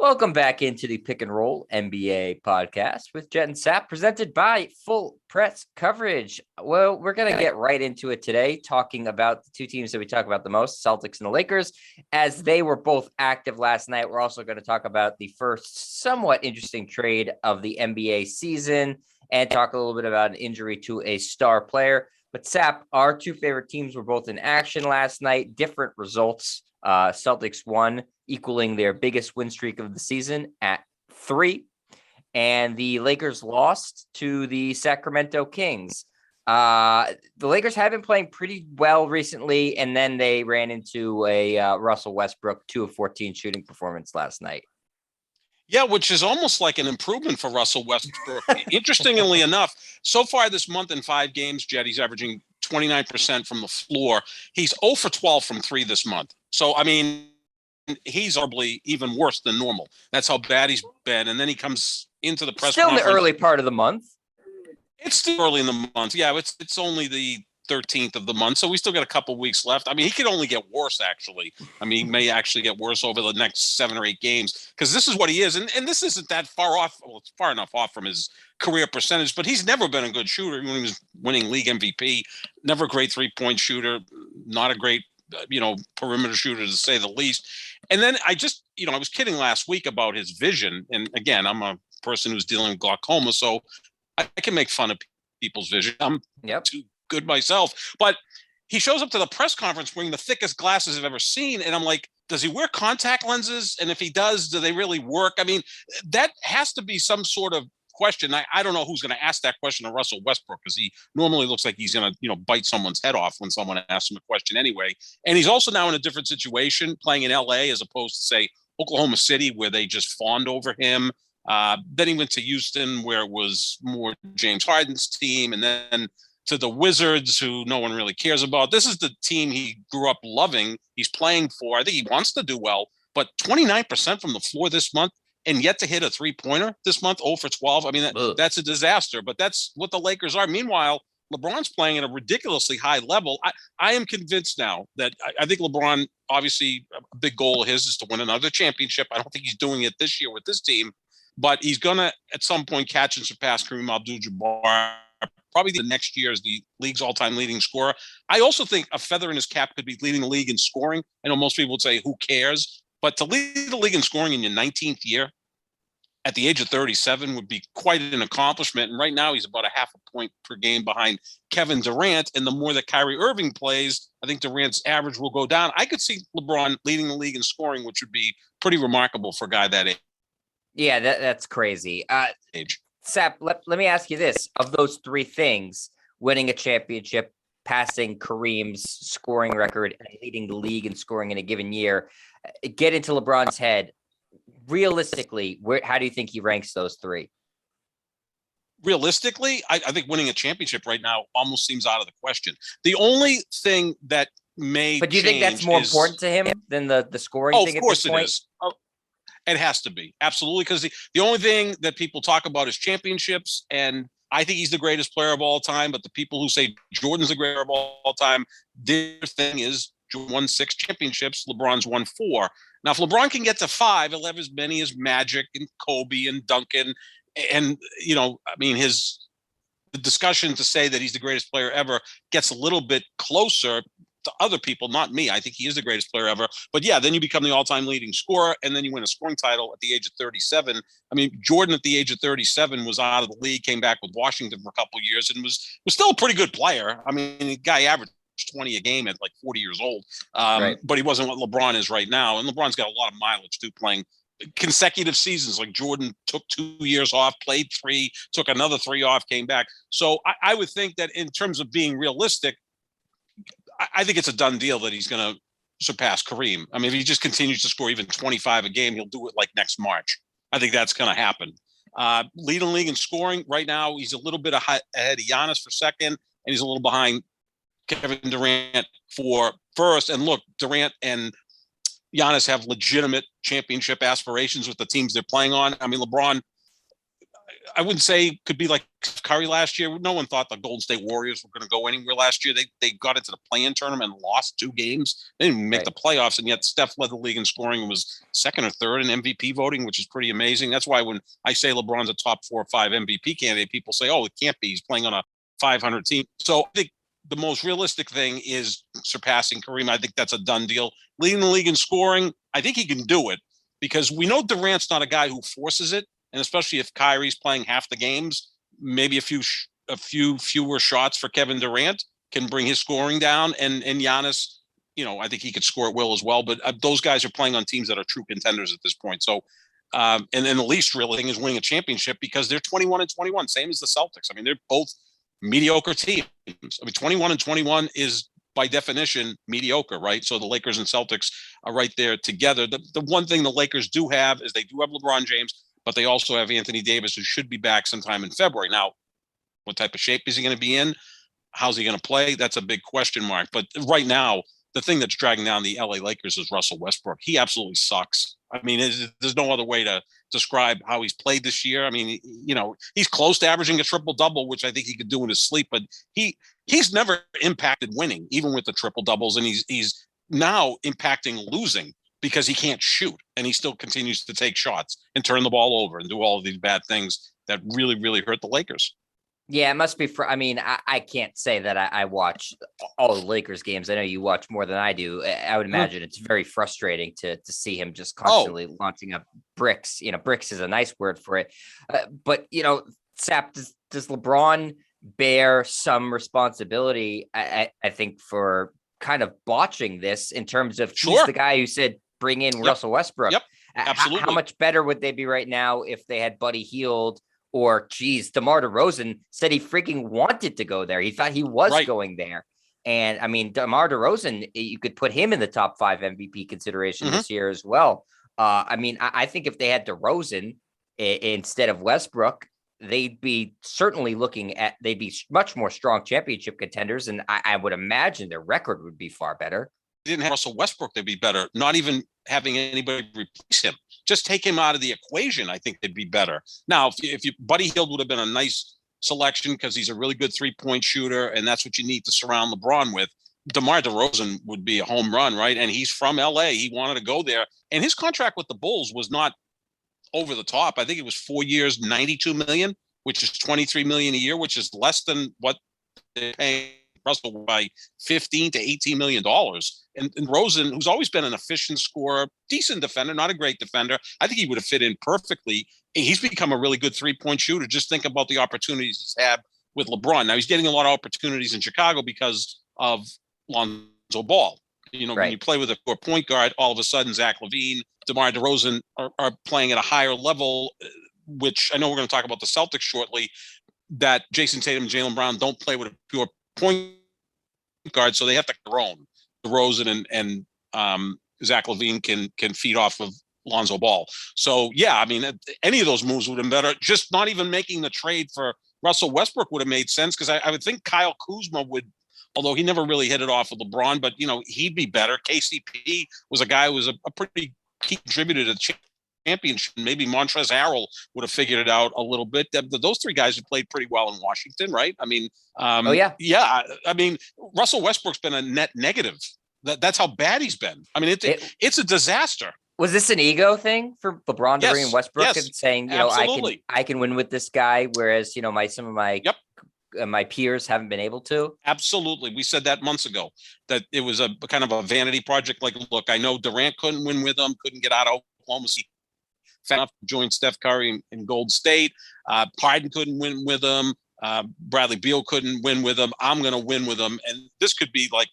Welcome back into the Pick and Roll NBA podcast with Jet and Sap, presented by Full Press Coverage. Well, we're going to get right into it today, talking about the two teams that we talk about the most, Celtics and the Lakers, as they were both active last night. We're also going to talk about the first somewhat interesting trade of the NBA season and talk a little bit about an injury to a star player. But Sap, our two favorite teams were both in action last night, different results. Celtics won, equaling their biggest win streak of the season at 3. And the Lakers lost to the Sacramento Kings. The Lakers have been playing pretty well recently, and then they ran into a Russell Westbrook 2 of 14 shooting performance last night. Yeah, which is almost like an improvement for Russell Westbrook. Interestingly enough, so far this month in 5 games, Jed, he's averaging 29% from the floor. He's 0 for 12 from 3 this month. So, I mean, he's arguably even worse than normal. That's how bad he's been. And then he comes into the press conference. Still in the early part of the month. It's still early in the month. Yeah, it's only the 13th of the month, so we still got a couple weeks left. I mean, he could only get worse, actually. I mean, he may actually get worse over the next 7 or 8 games, because this is what he is. And this isn't that far off. Well, it's far enough off from his career percentage, but he's never been a good shooter when he was winning league MVP. Never a great three-point shooter, not a great perimeter shooter, to say the least. And then I was kidding last week about his vision. And again, I'm a person who's dealing with glaucoma, so I can make fun of people's vision. I'm too good myself. But he shows up to the press conference wearing the thickest glasses I've ever seen. And I'm like, does he wear contact lenses? And if he does, do they really work? I mean, that has to be some sort of question. I don't know who's going to ask that question to Russell Westbrook, because he normally looks like he's going to, bite someone's head off when someone asks him a question anyway. And he's also now in a different situation, playing in LA as opposed to, say, Oklahoma City, where they just fawned over him. Then he went to Houston, where it was more James Harden's team, and then to the Wizards, who no one really cares about. This is the team he grew up loving. He's playing for. I think he wants to do well, but 29% from the floor this month, and yet to hit a three-pointer this month, 0 for 12. I mean, that's a disaster, but that's what the Lakers are. Meanwhile, LeBron's playing at a ridiculously high level. I am convinced now that I think LeBron, obviously, a big goal of his is to win another championship. I don't think he's doing it this year with this team, but he's going to, at some point, catch and surpass Kareem Abdul-Jabbar. Probably the next year as the league's all-time leading scorer. I also think a feather in his cap could be leading the league in scoring. I know most people would say, who cares? But to lead the league in scoring in your 19th year at the age of 37 would be quite an accomplishment. And right now he's about a half a point per game behind Kevin Durant. And the more that Kyrie Irving plays, I think Durant's average will go down. I could see LeBron leading the league in scoring, which would be pretty remarkable for a guy that age. Yeah, that's crazy. Sap, let me ask you this. Of those 3 things, winning a championship, passing Kareem's scoring record, and leading the league in scoring in a given year, get into LeBron's head. Realistically, how do you think he ranks those 3? Realistically, I think winning a championship right now almost seems out of the question. The only thing that may But do you think that's more important to him than the scoring thing at this point? Of course it is. It has to be. Absolutely. Because the only thing that people talk about is championships. And I think he's the greatest player of all time. But the people who say Jordan's the greatest player of all time, their thing is Jordan won 6 championships. LeBron's won 4. Now, if LeBron can get to 5, he'll have as many as Magic and Kobe and Duncan. And, the discussion to say that he's the greatest player ever gets a little bit closer to other people, not me. I think he is the greatest player ever. But yeah, then you become the all-time leading scorer, and then you win a scoring title at the age of 37. I mean, Jordan at the age of 37 was out of the league, came back with Washington for a couple of years, and was still a pretty good player. I mean, the guy averaged 20 a game at like 40 years old. Right. But he wasn't what LeBron is right now. And LeBron's got a lot of mileage too, playing consecutive seasons. Like Jordan took 2 years off, played 3, took another 3 off, came back. So I would think that in terms of being realistic, I think it's a done deal that he's going to surpass Kareem. I mean, if he just continues to score even 25 a game, he'll do it like next March. I think that's going to happen. Leading the league in scoring right now, he's a little bit ahead of Giannis for second, and he's a little behind Kevin Durant for first. And look, Durant and Giannis have legitimate championship aspirations with the teams they're playing on. I mean, LeBron, I wouldn't say could be like Curry last year. No one thought the Golden State Warriors were going to go anywhere last year. They got into the play-in tournament and lost 2 games. They didn't make the playoffs, and yet Steph led the league in scoring and was second or third in MVP voting, which is pretty amazing. That's why when I say LeBron's a top 4 or 5 MVP candidate, people say, oh, it can't be. He's playing on a 500 team. So I think the most realistic thing is surpassing Kareem. I think that's a done deal. Leading the league in scoring, I think he can do it because we know Durant's not a guy who forces it. And especially if Kyrie's playing half the games, maybe a few fewer shots for Kevin Durant can bring his scoring down. And Giannis, I think he could score at will as well. But those guys are playing on teams that are true contenders at this point. So, and then the least real thing is winning a championship because they're 21-21, same as the Celtics. I mean, they're both mediocre teams. I mean, 21-21 is by definition mediocre, right? So the Lakers and Celtics are right there together. The one thing the Lakers do have is they do have LeBron James, but they also have Anthony Davis, who should be back sometime in February. Now, what type of shape is he going to be in? How's he going to play? That's a big question mark. But right now, the thing that's dragging down the LA Lakers is Russell Westbrook. He absolutely sucks. I mean, there's no other way to describe how he's played this year. I mean, he's close to averaging a triple-double, which I think he could do in his sleep, but he's never impacted winning, even with the triple-doubles, and he's now impacting losing because he can't shoot, and he still continues to take shots and turn the ball over and do all of these bad things that really, really hurt the Lakers. Yeah, it must be I can't say that I watch all the Lakers games. I know you watch more than I do. I would imagine it's very frustrating to see him just constantly launching up bricks. Bricks is a nice word for it. But, Sap, does LeBron bear some responsibility, I think, for kind of botching this in terms of he's the guy who said, bring in Russell Westbrook. Yep, absolutely. How much better would they be right now if they had Buddy Hield? Or, DeMar DeRozan said he freaking wanted to go there. He thought he was going there. And, I mean, DeMar DeRozan, you could put him in the top 5 MVP consideration this year as well. I think if they had DeRozan instead of Westbrook, they'd be certainly they'd be much more strong championship contenders. And I would imagine their record would be far better. Didn't have Russell Westbrook, they'd be better. Not even having anybody replace him. Just take him out of the equation. I think they'd be better. Now, if Buddy Hield would have been a nice selection because he's a really good 3-point shooter, and that's what you need to surround LeBron with. DeMar DeRozan would be a home run, right? And he's from LA. He wanted to go there. And his contract with the Bulls was not over the top. I think it was 4 years, $92 million, which is $23 million a year, which is less than what they're paying Russell by $15 to $18 million. And Rosen, who's always been an efficient scorer, decent defender, not a great defender, I think he would have fit in perfectly. He's become a really good 3-point shooter. Just think about the opportunities he's had with LeBron. Now, he's getting a lot of opportunities in Chicago because of Lonzo Ball. When you play with a 4-point guard, all of a sudden Zach LaVine, DeMar DeRozan are playing at a higher level, which I know we're going to talk about the Celtics shortly, that Jayson Tatum and Jaylen Brown don't play with a pure point guard, so they have to their own. DeRozan and Zach LaVine can feed off of Lonzo Ball. So, yeah, I mean, any of those moves would have been better. Just not even making the trade for Russell Westbrook would have made sense because I would think Kyle Kuzma would, although he never really hit it off with LeBron, but, he'd be better. KCP was a guy who was a pretty key contributor to the championship. Maybe Montrezl Harrell would have figured it out a little bit. Those 3 guys have played pretty well in Washington, right? I mean, yeah. I mean, Russell Westbrook's been a net negative. That's how bad he's been. I mean, it's a disaster. Was this an ego thing for LeBron to bring in Westbrook and saying, I can win with this guy, whereas some of my peers haven't been able to? Absolutely. We said that months ago, that it was a kind of a vanity project. Like, look, I know Durant couldn't win with him, couldn't get out of Oklahoma City. Enough to join Steph Curry in Golden State. Harden couldn't win with him. Bradley Beal couldn't win with him. I'm going to win with him. And this could be like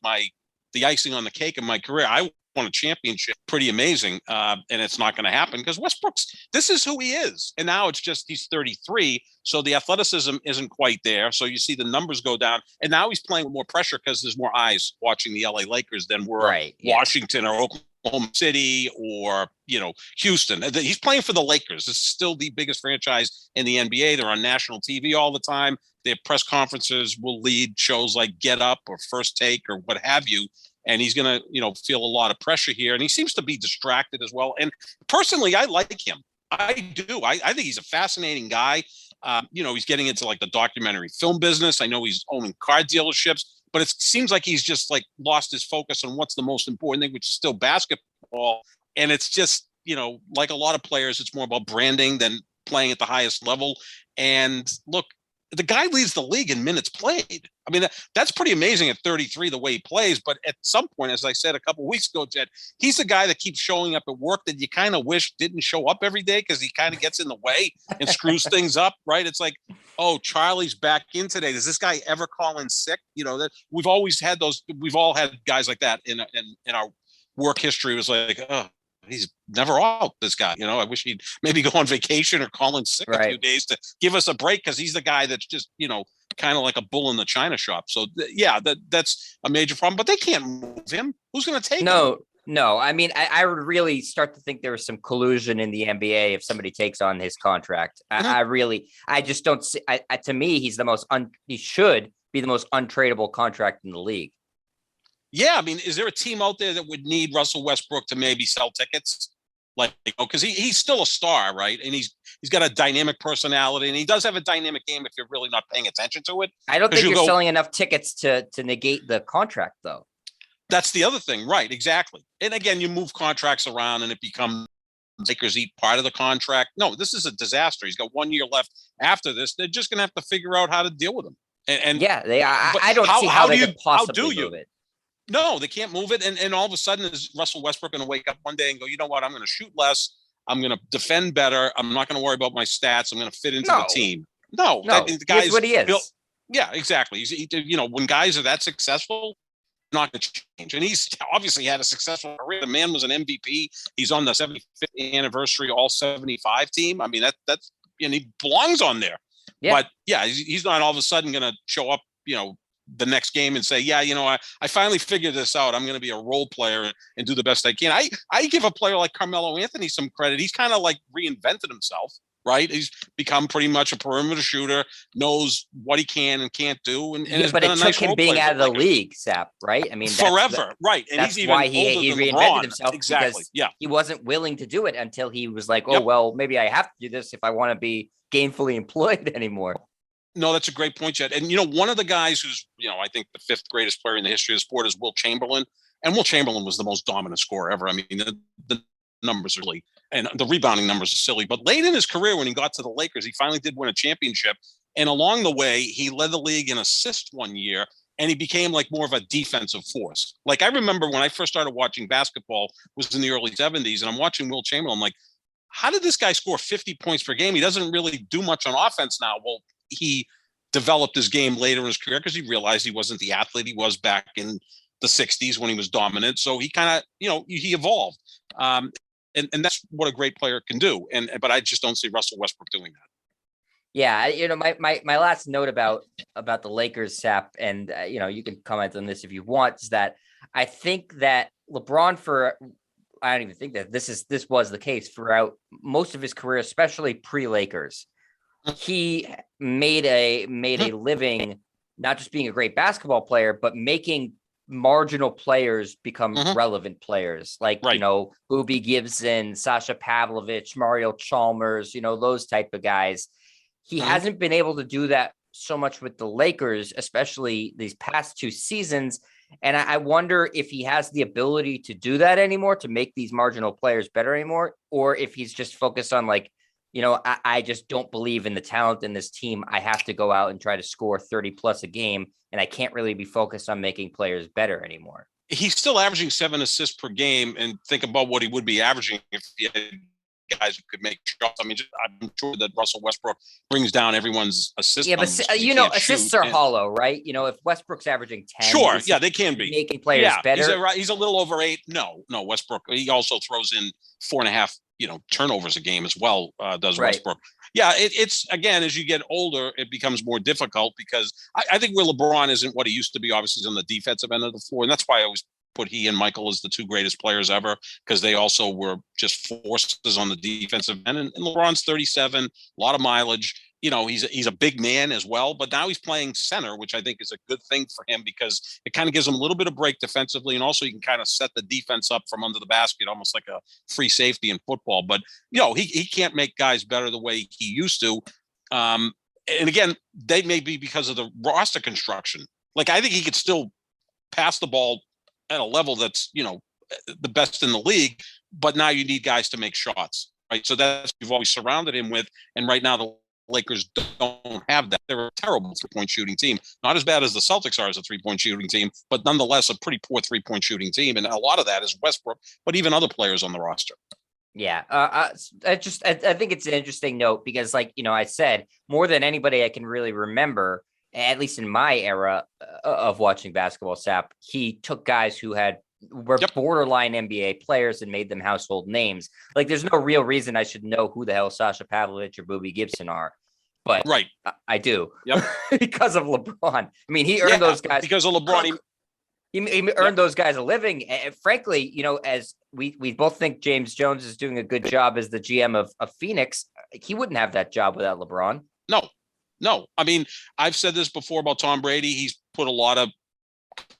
the icing on the cake of my career. I won a championship. Pretty amazing. And it's not going to happen because this is who he is. And now it's just he's 33. So the athleticism isn't quite there. So you see the numbers go down. And now he's playing with more pressure because there's more eyes watching the LA Lakers than were Washington or Oklahoma City or, Houston. He's playing for the Lakers. It's still the biggest franchise in the NBA. They're on national TV all the time. Their press conferences will lead shows like Get Up or First Take or what have you. And he's going to, feel a lot of pressure here. And he seems to be distracted as well. And personally, I like him. I do. I think he's a fascinating guy. He's getting into like the documentary film business. I know he's owning car dealerships, but it seems like he's just like lost his focus on what's the most important thing, which is still basketball. And it's just, like a lot of players, it's more about branding than playing at the highest level. And look, the guy leads the league in minutes played. I mean, that's pretty amazing at 33, the way he plays. But at some point, as I said a couple of weeks ago, Jed, he's the guy that keeps showing up at work that you kind of wish didn't show up every day because he kind of gets in the way and screws things up, right? It's like, oh, Charlie's back in today. Does this guy ever call in sick? That we've always had those. We've all had guys like that in our work history. It was like, oh, he's never out, this guy. I wish he'd maybe go on vacation or call in sick a few days to give us a break because he's the guy that's just, kind of like a bull in the china shop. So, that's a major problem. But they can't move him. Who's going to take him? No. I mean, I would really start to think there was some collusion in the NBA if somebody takes on his contract. I just don't see. To me, he's he should be the most untradeable contract in the league. Yeah, I mean, is there a team out there that would need Russell Westbrook to maybe sell tickets? Because he's still a star, right? And he's got a dynamic personality, and he does have a dynamic game if you're really not paying attention to it. I don't think you're selling enough tickets to negate the contract, though. That's the other thing, right? Exactly. And again, you move contracts around, and it becomes Lakers eat part of the contract. No, this is a disaster. He's got 1 year left after this. They're just going to have to figure out how to deal with him. And yeah, they are. I don't see how they could possibly move it. No, they can't move it. And all of a sudden, is Russell Westbrook going to wake up one day and go, you know what? I'm going to shoot less. I'm going to defend better. I'm not going to worry about my stats. I'm going to fit into the team. No, the guy's what he is. Yeah, exactly. When guys are that successful, not going to change. And he's obviously had a successful career. The man was an MVP. He's on the 75th anniversary All 75 team. I mean, that's he belongs on there. Yeah. But yeah, he's not all of a sudden going to show up, the next game and say, I finally figured this out. I'm going to be a role player and do the best I can. I give a player like Carmelo Anthony some credit. He's kind of like reinvented himself, right? He's become pretty much a perimeter shooter, knows what he can and can't do. But it took him being out of the league, Sap, right? I mean, forever, right? And that's why he reinvented himself. Exactly. Because he wasn't willing to do it until he was like, well, maybe I have to do this if I want to be gainfully employed anymore. No, that's a great point, Jed. And, one of the guys who's, I think the fifth greatest player in the history of the sport is Will Chamberlain. And Will Chamberlain was the most dominant scorer ever. I mean, the numbers are really, and the rebounding numbers are silly. But late in his career, when he got to the Lakers, he finally did win a championship. And along the way, he led the league in assists one year, and he became like more of a defensive force. Like I remember when I first started watching basketball was in the early 70s, and I'm watching Will Chamberlain. I'm like, how did this guy score 50 points per game? He doesn't really do much on offense now. Well, he developed his game later in his career because he realized he wasn't the athlete he was back in the 60s when he was dominant. So he kind of, he evolved. And that's what a great player can do. But I just don't see Russell Westbrook doing that. Yeah, my last note about the Lakers, Sap, and you can comment on this if you want, is that I think that LeBron I don't even think that this was the case throughout most of his career, especially pre-Lakers. He made a living, not just being a great basketball player, but making marginal players become relevant players, like, Boobie Gibson, Sasha Pavlovich, Mario Chalmers, those type of guys. He hasn't been able to do that so much with the Lakers, especially these past two seasons. And I wonder if he has the ability to do that anymore, to make these marginal players better anymore, or if he's just focused on like, I just don't believe in the talent in this team. I have to go out and try to score 30 plus a game, and I can't really be focused on making players better anymore. He's still averaging 7 assists per game, and think about what he would be averaging if he had guys who could make shots. I mean, I'm sure that Russell Westbrook brings down everyone's assist. Yeah, but assists are hollow, right? If Westbrook's averaging 10, sure, yeah, they can be making players better. He's a little over 8. No, Westbrook. He also throws in 4.5. Turnovers a game as well, does Westbrook. Yeah, it's again, as you get older, it becomes more difficult because I think where LeBron isn't what he used to be, obviously, is on the defensive end of the floor. And that's why I always put he and Michael as the two greatest players ever, because they also were just forces on the defensive end. And LeBron's 37, a lot of mileage. He's a big man as well, but now he's playing center, which I think is a good thing for him because it kind of gives him a little bit of break defensively. And also you can kind of set the defense up from under the basket, almost like a free safety in football. But, he can't make guys better the way he used to. And again, they may be because of the roster construction. Like, I think he could still pass the ball at a level that's, the best in the league, but now you need guys to make shots, right? So that's what you've always surrounded him with. And right now the Lakers don't have that. They're a terrible three-point shooting team. Not as bad as the Celtics are as a three-point shooting team, but nonetheless a pretty poor three-point shooting team. And a lot of that is Westbrook, but even other players on the roster. Yeah, I think it's an interesting note because, like, I said, more than anybody I can really remember, at least in my era of watching basketball, Sap, he took guys who were borderline NBA players and made them household names. Like, there's no real reason I should know who the hell Sasha Pavlovich or Boobie Gibson are, but I do. Yep. Because of LeBron. I mean, he earned those guys because of LeBron. He earned those guys a living. And frankly, as we both think James Jones is doing a good job as the GM of Phoenix, he wouldn't have that job without LeBron. No. I mean, I've said this before about Tom Brady. He's put a lot of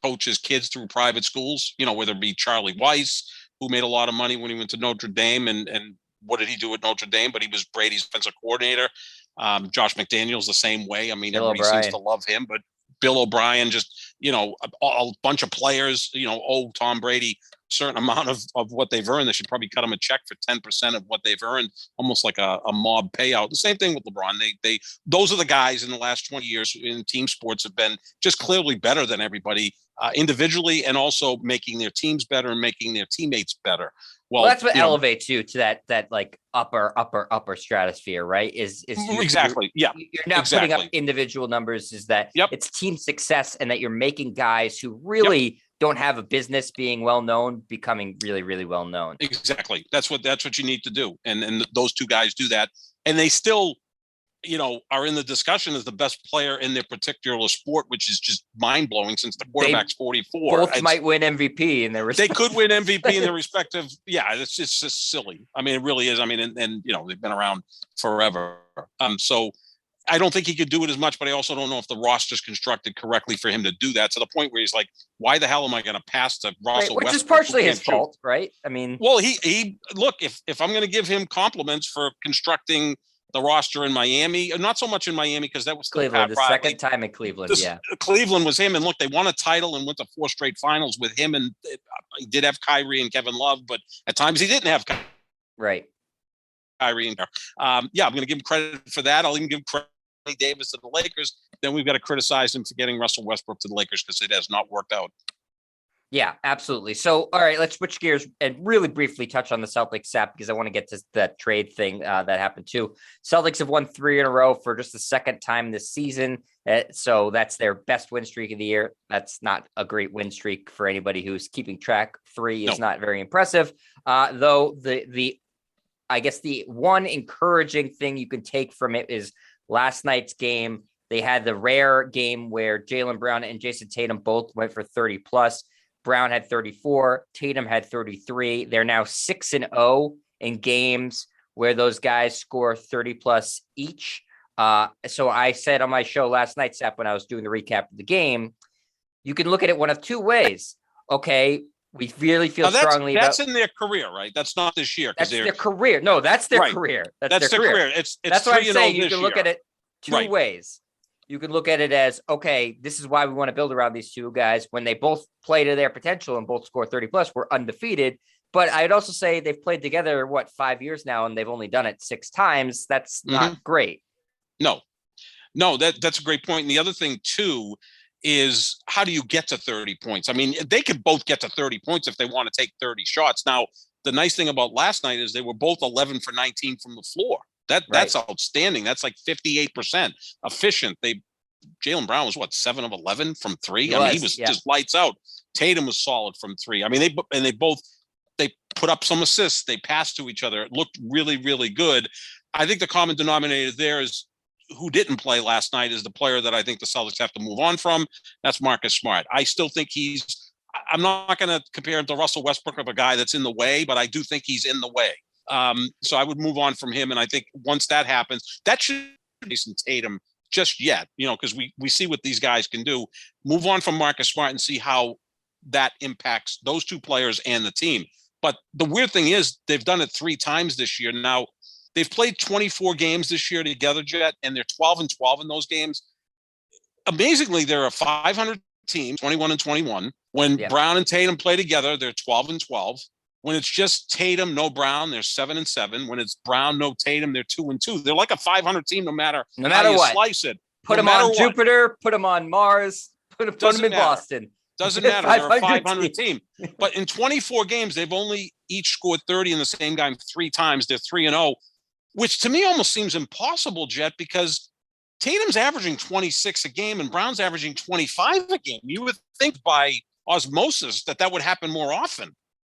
coaches' kids through private schools, whether it be Charlie Weiss, who made a lot of money when he went to Notre Dame. And what did he do at Notre Dame? But he was Brady's offensive coordinator. Josh McDaniels the same way. I mean, everybody seems to love him, but Bill O'Brien, just, a bunch of players, owe Tom Brady a certain amount of what they've earned. They should probably cut him a check for 10% of what they've earned, almost like a mob payout. The same thing with LeBron. Those are the guys in the last 20 years in team sports have been just clearly better than everybody individually, and also making their teams better and making their teammates better. Well, that's what elevates you to that like upper stratosphere, right? Is exactly. You're not putting up individual numbers, is that it's team success, and that you're making guys who really don't have a business being well known becoming really, really well known. Exactly. That's what you need to do. And those two guys do that. And they still, are in the discussion as the best player in their particular sport, which is just mind blowing since the quarterback's 44. Both might win MVP in their respective. They could win MVP in their respective. Yeah, it's just silly. I mean, it really is. I mean, and they've been around forever. So I don't think he could do it as much, but I also don't know if the roster's constructed correctly for him to do that, to the point where he's like, why the hell am I going to pass to Russell Westbrook? Which is partially his fault, right? I mean, well, he look, if I'm going to give him compliments for constructing the roster in Miami, not so much in Miami, because that was Cleveland, the second time in Cleveland. Cleveland was him. And look, they won a title and went to 4 straight finals with him. And he did have Kyrie and Kevin Love, but at times he didn't have Kyrie and I'm going to give him credit for that. I'll even give credit to Davis to the Lakers. Then we've got to criticize him for getting Russell Westbrook to the Lakers because it has not worked out. Yeah, absolutely. So, all right, let's switch gears and really briefly touch on the Celtics, Sap, because I want to get to that trade thing that happened too. Celtics have won 3 in a row for just the second time this season. So that's their best win streak of the year. That's not a great win streak for anybody who's keeping track. 3 is not very impressive. Though I guess the one encouraging thing you can take from it is last night's game. They had the rare game where Jaylen Brown and Jayson Tatum both went for 30 plus. Brown had 34, Tatum had 33. They're now 6-0 in games where those guys score 30 plus each. So I said on my show last night, Sap, when I was doing the recap of the game, you can look at it one of 2 ways. Okay, we really feel strongly about that's in their career, right? That's not this year. That's their career. No, that's their career. That's their career. That's what I'm saying. You can look at it 2 ways. You can look at it as, okay, this is why we want to build around these 2 guys. When they both play to their potential and both score 30 plus, we're undefeated. But I'd also say they've played together, 5 years now, and they've only done it 6 times. That's not great. No, that's a great point. And the other thing too is, how do you get to 30 points? I mean, they could both get to 30 points if they want to take 30 shots. Now, the nice thing about last night is they were both 11 for 19 from the floor. That's outstanding. That's like 58% efficient. Jaylen Brown was 7 of 11 from 3. He was just lights out. Tatum was solid from 3. I mean, they both put up some assists. They passed to each other. It looked really, really good. I think the common denominator there is, who didn't play last night, is the player that I think the Celtics have to move on from. That's Marcus Smart. I still think I'm not going to compare him to Russell Westbrook of a guy that's in the way, but I do think he's in the way. So I would move on from him. And I think once that happens, that shouldn't be Jayson Tatum just yet, because we see what these guys can do. Move on from Marcus Smart and see how that impacts those 2 players and the team. But the weird thing is, they've done it 3 times this year. Now, They've played 24 games this year together, Jet, and they're 12-12 in those games. Amazingly, they're a 500 team, 21-21. When Brown and Tatum play together, they're 12-12. When it's just Tatum, no Brown, they're 7-7. When it's Brown, no Tatum, they're 2-2. They're like a 500 team, no matter how you what. slice it. Put them on Jupiter, put them on Mars, put them in Boston. Doesn't matter. They're a 500 team. But in 24 games, they've only each scored 30 in the same game 3 times. They're 3-0, which to me almost seems impossible, Jet, because Tatum's averaging 26 a game and Brown's averaging 25 a game. You would think by osmosis that would happen more often.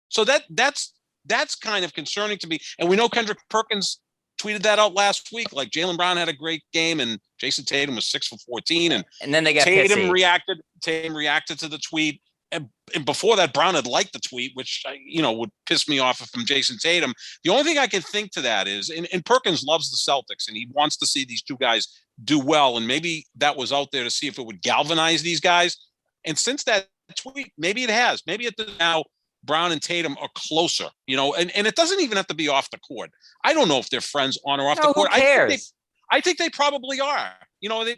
So that's kind of concerning to me. And we know Kendrick Perkins tweeted that out last week. Like Jaylen Brown had a great game and Jayson Tatum was 6 for 14. And then they got Tatum pissy. reacted to the tweet. And before that, Brown had liked the tweet, which, would piss me off from Jayson Tatum. The only thing I can think to that is, and Perkins loves the Celtics and he wants to see these two guys do well. And maybe that was out there to see if it would galvanize these guys. And since that tweet, maybe it has. Maybe now Brown and Tatum are closer, and it doesn't even have to be off the court. I don't know if they're friends on or off the court. Who cares? I think they probably are.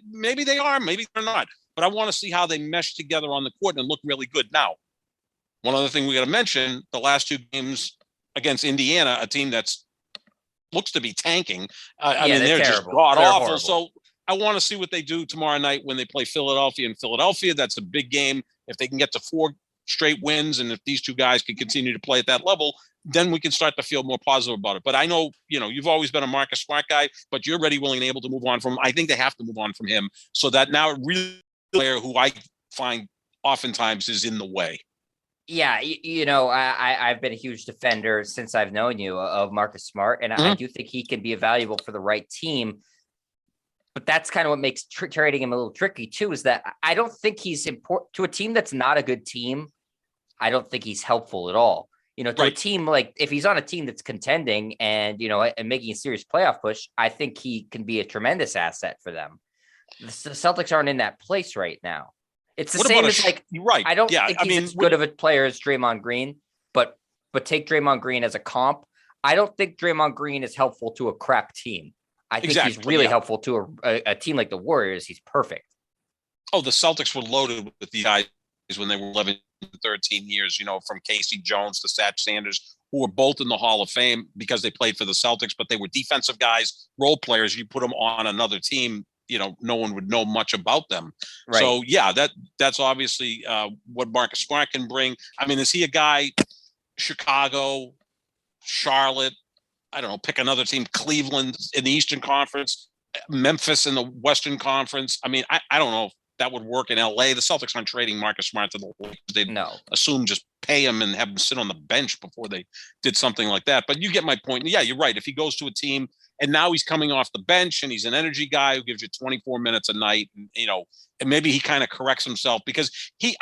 Maybe they are, maybe they're not. But I want to see how they mesh together on the court and look really good. Now, one other thing we got to mention, the last 2 games against Indiana, a team that's looks to be tanking. I mean, they're just god-awful. So I want to see what they do tomorrow night when they play Philadelphia. In Philadelphia, that's a big game. If they can get to 4 straight wins, and if these 2 guys can continue to play at that level, then we can start to feel more positive about it. But I know, you've always been a Marcus Smart guy, but you're ready, willing, and able to move on from him. I think they have to move on from him so that now it really player who I find oftentimes is in the way. Yeah, I've been a huge defender since I've known you of Marcus Smart, and I do think he can be valuable for the right team. But that's kind of what makes trading him a little tricky too, is that I don't think he's important to a team that's not a good team. I don't think he's helpful at all. To a team, like if he's on a team that's contending and, and making a serious playoff push, I think he can be a tremendous asset for them. The Celtics aren't in that place right now. It's the same as you're right. I don't think he's as good of a player as Draymond Green, but take Draymond Green as a comp. I don't think Draymond Green is helpful to a crap team. I think he's really helpful to a team like the Warriors. He's perfect. Oh, the Celtics were loaded with the guys when they were 11, 13 years, from Casey Jones to Satch Sanders, who were both in the Hall of Fame because they played for the Celtics, but they were defensive guys, role players. You put them on another team, no one would know much about them. Right. So, yeah, that's obviously what Marcus Smart can bring. I mean, is he a guy, Chicago, Charlotte, I don't know, pick another team, Cleveland in the Eastern Conference, Memphis in the Western Conference. I mean, I don't know if that would work in LA. The Celtics aren't trading Marcus Smart to the Lakers. They'd assume just pay him and have him sit on the bench before they did something like that. But you get my point. Yeah, you're right. If he goes to a team and now he's coming off the bench and he's an energy guy who gives you 24 minutes a night, and, and maybe he kind of corrects himself because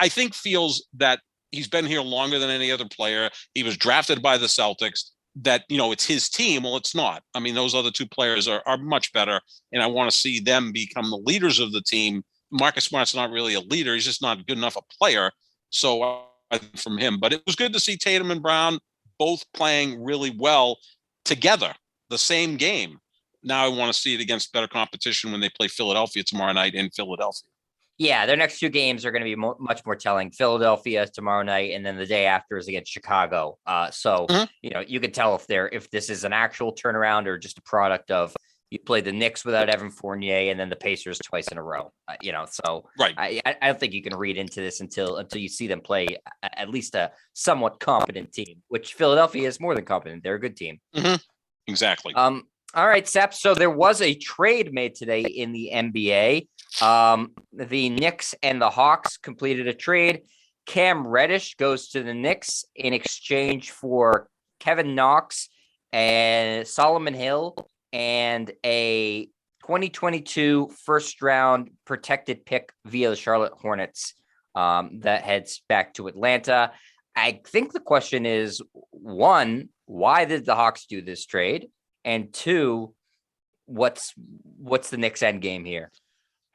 I think feels that he's been here longer than any other player. He was drafted by the Celtics. That it's his team. Well, it's not. I mean, those other 2 players are much better, and I want to see them become the leaders of the team. Marcus Smart's not really a leader; he's just not good enough a player. So from him, but it was good to see Tatum and Brown both playing really well together, the same game. Now I want to see it against better competition when they play Philadelphia tomorrow night in Philadelphia. Yeah, their next 2 games are going to be much more telling. Philadelphia tomorrow night, and then the day after is against Chicago. So you can tell if this is an actual turnaround or just a product of you played the Knicks without Evan Fournier and then the Pacers twice in a row. So right. I don't think you can read into this until you see them play at least a somewhat competent team, which Philadelphia is more than competent. They're a good team. Mm-hmm. Exactly. All right, Sep. So there was a trade made today in the NBA. The Knicks and the Hawks completed a trade. Cam Reddish goes to the Knicks in exchange for Kevin Knox and Solomon Hill and a 2022 first round protected pick via the Charlotte Hornets that heads back to Atlanta. I think the question is, 1, why did the Hawks do this trade? And 2, what's the Knicks end game here?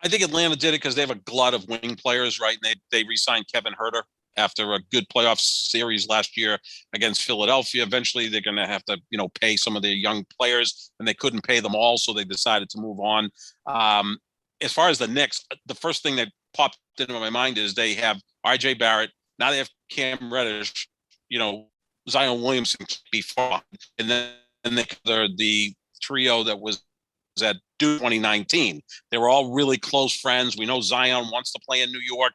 I think Atlanta did it because they have a glut of wing players, right? And they re-signed Kevin Huerter after a good playoff series last year against Philadelphia. Eventually, they're going to have to, pay some of their young players, and they couldn't pay them all, so they decided to move on. As far as the Knicks, the first thing that popped into my mind is they have RJ Barrett. Now they have Cam Reddish. Zion Williamson before, and then they're the trio that was at Duke 2019. They were all really close friends. We know Zion wants to play in New York.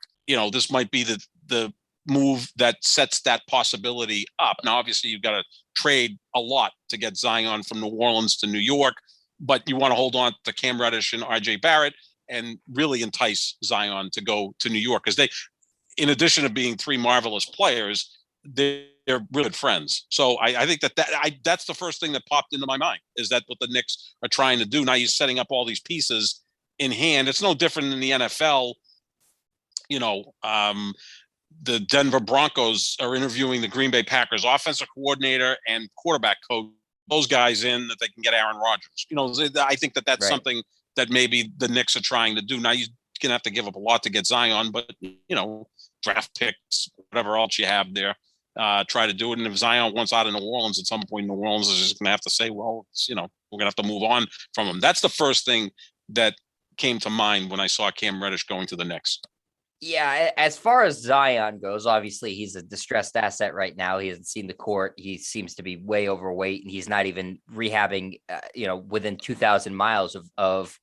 This might be the move that sets that possibility up. Now, obviously, you've got to trade a lot to get Zion from New Orleans to New York, but you want to hold on to Cam Reddish and RJ Barrett and really entice Zion to go to New York, because they, in addition to being three marvelous players, they're really good friends. So I think that's the first thing that popped into my mind, is that what the Knicks are trying to do. Now you're setting up all these pieces in hand. It's no different than the NFL. The Denver Broncos are interviewing the Green Bay Packers offensive coordinator and quarterback coach, those guys in that they can get Aaron Rodgers. I think that's right. Something that maybe the Knicks are trying to do. Now you're going to have to give up a lot to get Zion, but draft picks, whatever else you have there, try to do it. And if Zion wants out of New Orleans at some point, New Orleans is just going to have to say, well, we're going to have to move on from him. That's the first thing that came to mind when I saw Cam Reddish going to the Knicks. Yeah, as far as Zion goes, obviously he's a distressed asset right now. He hasn't seen the court. He seems to be way overweight, and he's not even rehabbing, within 2,000 miles of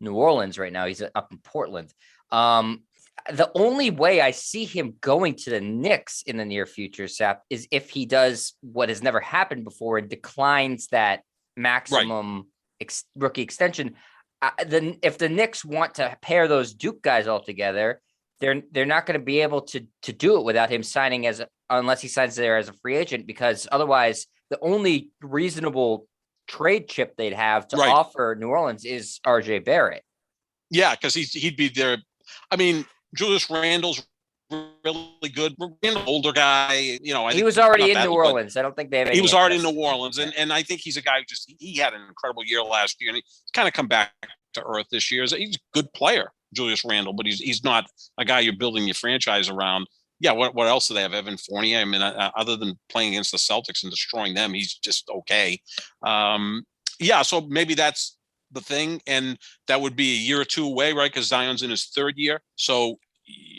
New Orleans right now. He's up in Portland. The only way I see him going to the Knicks in the near future, Sap, is if he does what has never happened before and declines that maximum rookie extension. If the Knicks want to pair those Duke guys all together, they're not going to be able to do it without him signing unless he signs there as a free agent, because otherwise the only reasonable trade chip they'd have to offer New Orleans is RJ Barrett. Yeah, because he'd be there. I mean, Julius Randle's really good. Randle, older guy, he was already in New Orleans. I don't think they have. He was already in New Orleans, and I think he's a guy who he had an incredible year last year, and he's kind of come back to earth this year. He's a good player, Julius Randle, but he's not a guy you're building your franchise around. Yeah, what else do they have? Evan Fournier. I mean, other than playing against the Celtics and destroying them, he's just okay. So maybe that's the thing, and that would be a year or two away, right? Because Zion's in his third year. So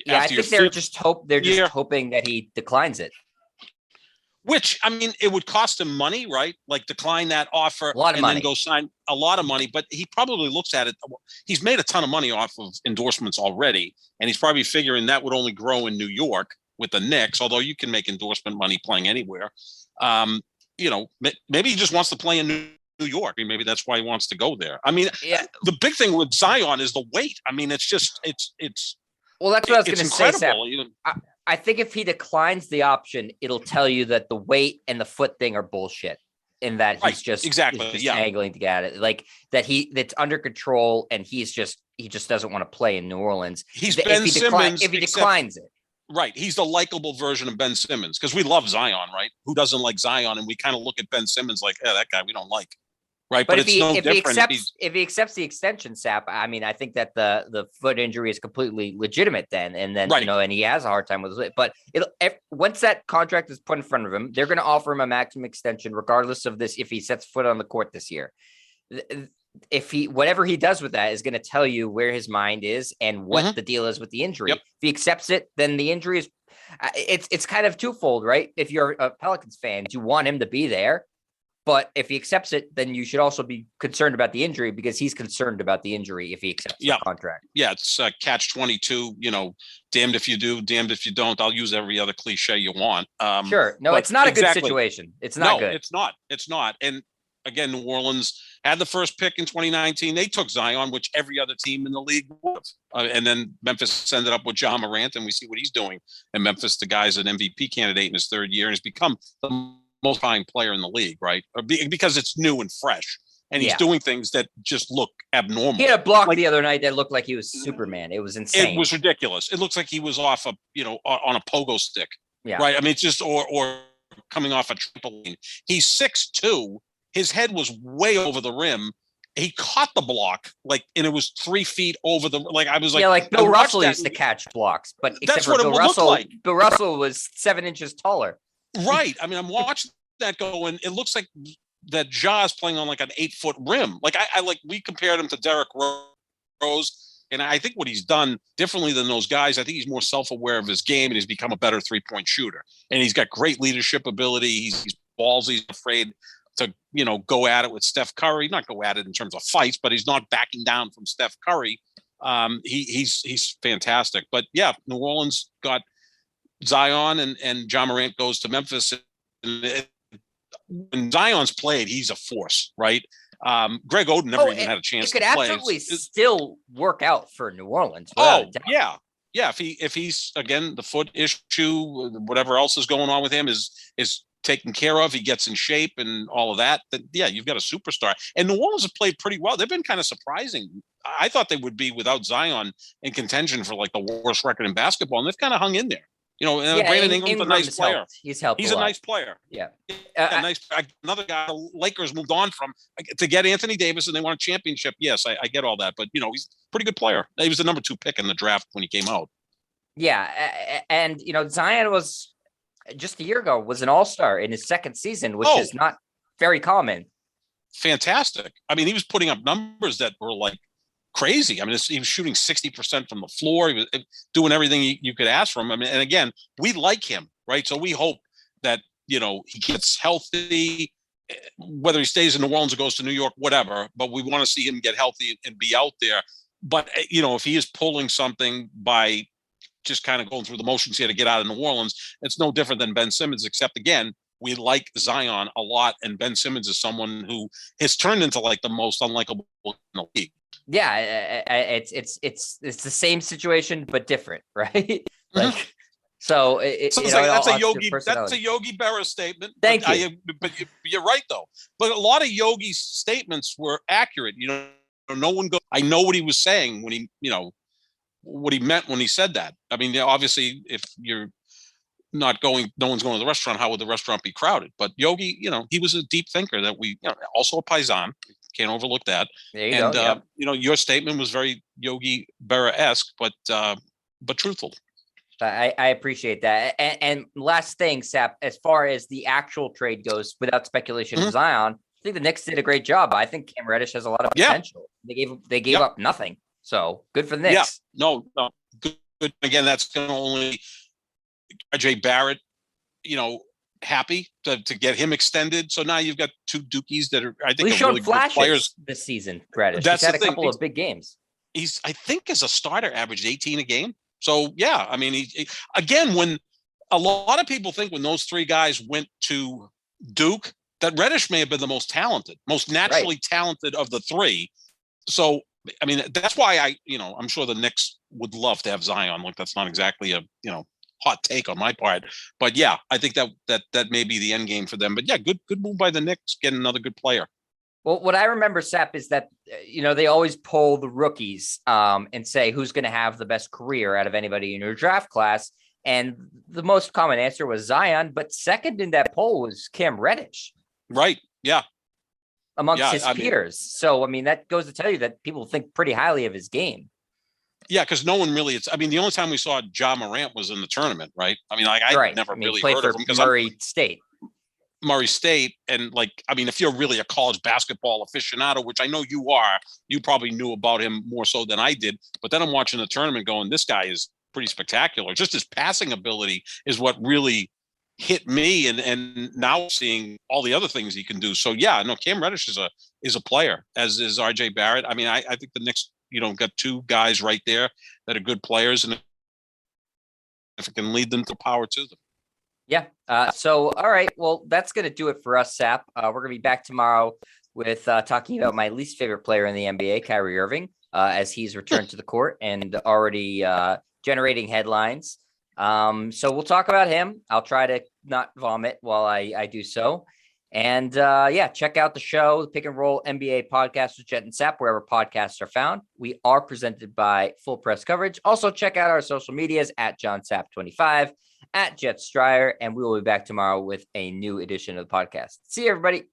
I think they're just hoping that he declines it. Which, I mean, it would cost him money, right? Like decline that offer then go sign a lot of money. But he probably looks at it. He's made a ton of money off of endorsements already, and he's probably figuring that would only grow in New York with the Knicks. Although you can make endorsement money playing anywhere. Maybe he just wants to play in New York. I mean, maybe that's why he wants to go there. I mean, the big thing with Zion is the weight. I mean, it's well, that's what I was going to say, Sam. I think if he declines the option, it'll tell you that the weight and the foot thing are bullshit, and that he's just angling to get it, like that's under control, and he just doesn't want to play in New Orleans. He's Ben Simmons if he declines it. Right. He's the likable version of Ben Simmons, because we love Zion, right? Who doesn't like Zion? And we kind of look at Ben Simmons like, that guy we don't like. Right. But if he accepts the extension, Sap, I mean, I think that the foot injury is completely legitimate then. And then, and he has a hard time with it. But once that contract is put in front of him, they're going to offer him a maximum extension, regardless of this, if he sets foot on the court this year. Whatever he does with that is going to tell you where his mind is and what the deal is with the injury. Yep. If he accepts it, then the injury is, it's kind of twofold, right? If you're a Pelicans fan, you want him to be there. But if he accepts it, then you should also be concerned about the injury, because he's concerned about the injury if he accepts the contract. Yeah, it's catch 22, damned if you do, damned if you don't. I'll use every other cliche you want. Sure. No, it's not a good situation. It's not good. It's not. And again, New Orleans had the first pick in 2019. They took Zion, which every other team in the league would. And then Memphis ended up with John Morant, and we see what he's doing. And Memphis, the guy's an MVP candidate in his third year, and has become the most fine player in the league, right? Because it's new and fresh, and he's doing things that just look abnormal. He had a block the other night that looked like he was Superman. It was insane. It was ridiculous. It looks like he was off on a pogo stick. Yeah. Right. I mean, it's just or coming off a trampoline. He's 6'2". His head was way over the rim. he caught the block, like, and it was 3 feet over the, like, I was like, yeah, like Bill Russell used to catch blocks, but that's what Bill Russell was 7 inches taller. Right. I mean, I'm watching that go, and it looks like that Ja's playing on like an 8-foot rim. Like I like, we compared him to Derrick Rose, and I think what he's done differently than those guys, I think he's more self-aware of his game, and he's become a better 3-point shooter. And he's got great leadership ability. He's ballsy, he's afraid to, go at it with Steph Curry. Not go at it in terms of fights, but he's not backing down from Steph Curry. He's fantastic. But yeah, New Orleans got Zion, and Ja Morant goes to Memphis. And when Zion's played, he's a force, right? Greg Oden never even had a chance to play. It could absolutely still work out for New Orleans. Yeah. If he's, again, the foot issue, whatever else is going on with him is taken care of, he gets in shape and all of that, then yeah, you've got a superstar. And New Orleans have played pretty well. They've been kind of surprising. I thought they would be, without Zion, in contention for like the worst record in basketball, and they've kind of hung in there. Brandon Ingram's a nice player. Helped. He's helped. He's a nice player. Yeah. Nice. Another guy the Lakers moved on from to get Anthony Davis, and they won a championship. Yes, I get all that, but he's a pretty good player. He was the number 2 pick in the draft when he came out. Yeah, and Zion was just a year ago was an all-star in his second season, which is not very common. Fantastic. I mean, he was putting up numbers that were like crazy. I mean, he was shooting 60% from the floor. He was doing everything you could ask from him. I mean, and again, we like him, right? So we hope that, he gets healthy, whether he stays in New Orleans or goes to New York, whatever, but we want to see him get healthy and be out there. But, if he is pulling something by just kind of going through the motions here to get out of New Orleans, it's no different than Ben Simmons, except, again, we like Zion a lot, and Ben Simmons is someone who has turned into like the most unlikable in the league. Yeah, it's the same situation but different, right? Like, so that's a Yogi Berra statement. Thank you. But you're right though. But a lot of Yogi's statements were accurate. No one goes. I know what he was saying when he, what he meant when he said that. I mean, obviously, if you're not going, no one's going to the restaurant, how would the restaurant be crowded? But Yogi, he was a deep thinker that we, also a Paisan. Can't overlook that. There you go. Your statement was very Yogi Berra-esque, but truthful. I appreciate that. And last thing, Sap, as far as the actual trade goes, without speculation of Zion, I think the Knicks did a great job. I think Cam Reddish has a lot of potential. They gave up nothing. So good for the Knicks. Yeah. No. Good. Again, that's going to only RJ Barrett, happy to get him extended. So now you've got 2 Dookies that are, I think, shown really flashes good players this season. Reddish. He's had a couple of big games. He's, I think, as a starter, averaged 18 a game. So yeah, I mean, he again, when a lot of people think when those 3 guys went to Duke, that Reddish may have been the most talented, most naturally talented of the 3. So I mean, that's why I'm sure the Knicks would love to have Zion. Like, that's not exactly a hot take on my part, but yeah, I think that may be the end game for them. But yeah, good move by the Knicks, getting another good player. Well, what I remember, Sap, is that they always poll the rookies and say who's going to have the best career out of anybody in your draft class, and the most common answer was Zion, but second in that poll was Cam Reddish. Right? Yeah. Amongst his peers. So I mean, that goes to tell you that people think pretty highly of his game. Yeah, because no one really. The only time we saw Ja Morant was in the tournament, right? I mean, I never really heard of him because Murray State, and if you're really a college basketball aficionado, which I know you are, you probably knew about him more so than I did. But then I'm watching the tournament, going, this guy is pretty spectacular. Just his passing ability is what really hit me, and now seeing all the other things he can do. So yeah, no, Cam Reddish is a player, as is RJ Barrett. I mean, I think the Knicks, got 2 guys right there that are good players, and if it can lead them to power to them. Yeah. So, all right. Well, that's going to do it for us, Sap. We're going to be back tomorrow with talking about my least favorite player in the NBA, Kyrie Irving, as he's returned to the court and already generating headlines. So we'll talk about him. I'll try to not vomit while I do so. And check out the show, the Pick and Roll NBA podcast with Jet and Sap, wherever podcasts are found. We are presented by Full Press Coverage. Also, check out our social medias at JohnSap25, at Jet Stryer, and we will be back tomorrow with a new edition of the podcast. See you, everybody.